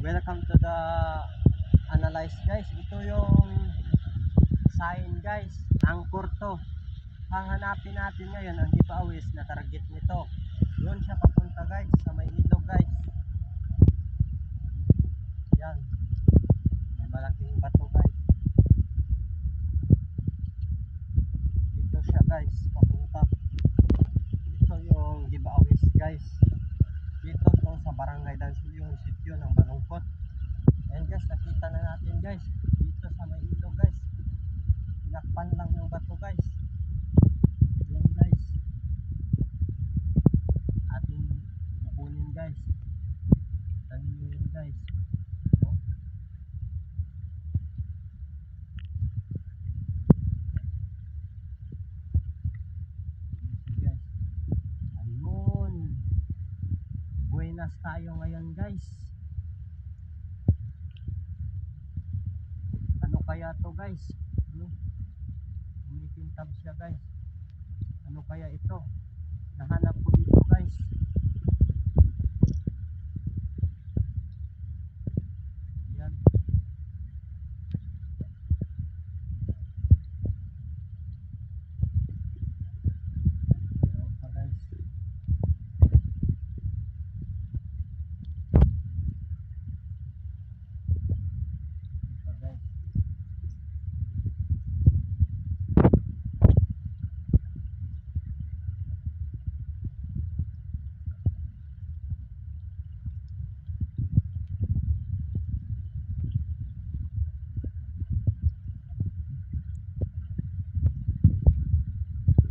Welcome to the analyze guys. Ito yung sign guys. Angkor to. Ang hanapin natin ngayon ang giveaways na target nito. Doon siya papunta guys sa may ilog guys. Yan. May malaking bato guys. Dito siya guys papunta. Ito yung giveaways guys. Dito to sa Barangay Dancil yung sitio ng Balungkot. And guys, nakita na natin guys dito sa may ilog guys. Tinakpan lang yung bato guys. Yan guys, ating kukunin guys. Tanin nyo yun guys. No? Guys, ayun, buenas tayo ngayon guys. Ano kaya to guys? Kumikintab siya guys. Ano kaya ito? Nahanap ko dito guys.